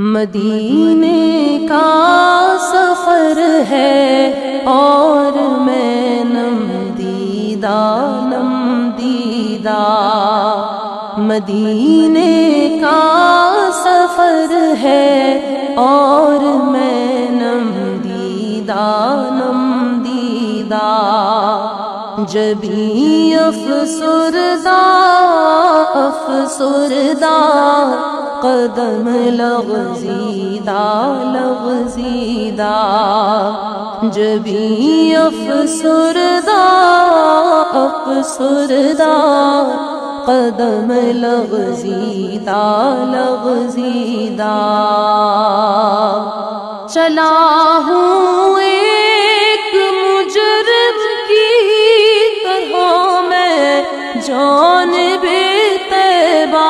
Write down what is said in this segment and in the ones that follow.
مدینے کا سفر ہے اور میں نم دیدہ مدینے کا سفر ہے اور میں نم دیدہ جبھی افسردہ قدم لغزیدہ جبھی افسردہ قدم لغزیدہ چلا ہوں ایک مجرم کی طرح میں جانب طیبہ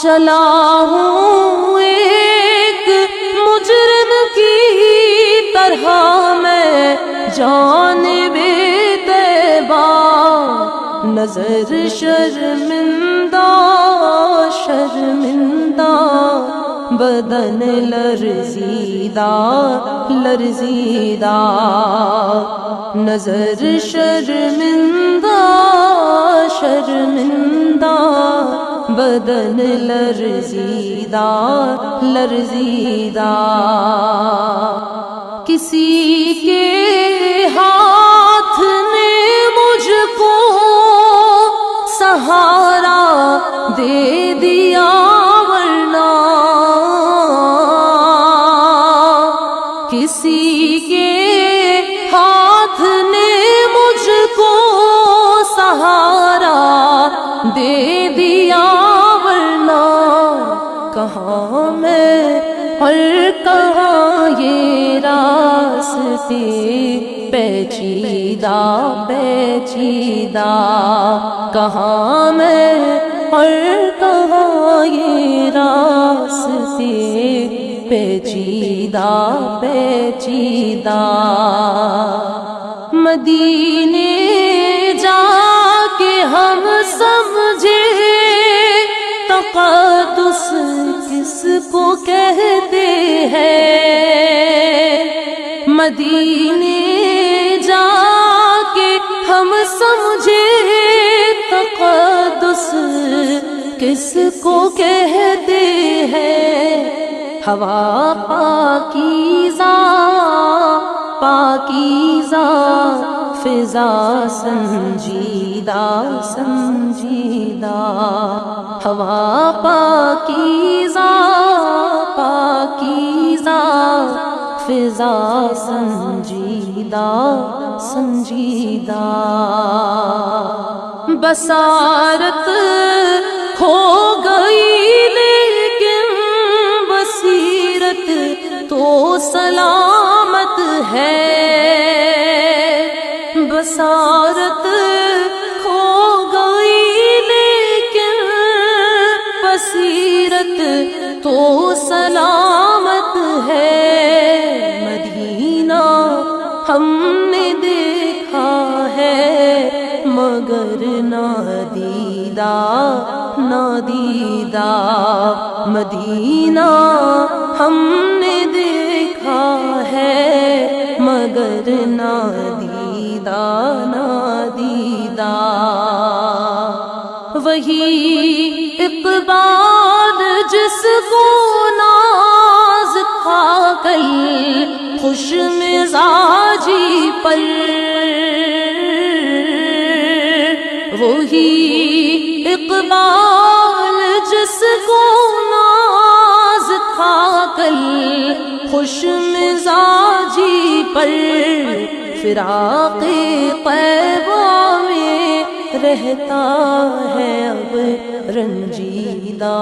چلا ہوں ایک مجرم کی طرح میں جانب طیبہ نظر شرمندہ بدن لرزیدہ نظر شرمندہ بدن لرزیدہ کسی کے ہاتھ نے مجھ کو سہارا دے دیا ورنہ کسی کے ہاتھ نے مجھ کو سہارا دے دیا ورنہ کہاں میں اور کہاں یہ راستے پیچیدہ کہاں میں اور کہاں یہ راستے پیچیدہ مدینے جا کے ہم سمجھے تقدس کس کو کہتے ہیں مدینے جا کے ہم سمجھے تقدس کس کو کہتے ہیں ہوا پاکیزہ فضا سنجیدہ ہوا پاکیزہ فضا سنجیدہ بصارت کھو گئی لیکن بصیرت تو سلامت ہے بصارت کھو گئی لیکن بصیرت تو سلامت ہے مدینہ ہم نے دیکھا ہے مگر نادیدہ مدینہ ہم نے دیکھا ہے مگر نادیدہ وہی اقبال جس کو ناز تھا کل خوش مزاجی پر وہی اقبال جس کو ناز تھا کل خوش مزاجی پر فراق طیبہ میں رہتا ہے اب رنجیدہ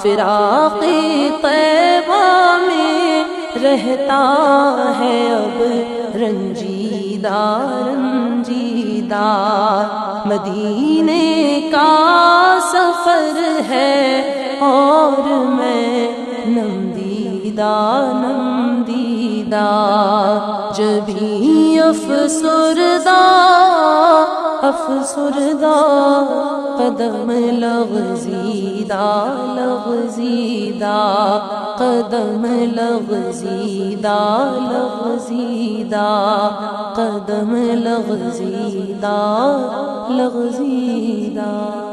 فراق طیبہ میں رہتا ہے اب رنجیدہ مدینے کا سفر ہے اور میں نم دیدہ جبھی افسردہ افسردہ قدم لغزیدہ لغزیدہ قدم لغزیدہ لغزیدہ قدم لغزیدہ لغزیدہ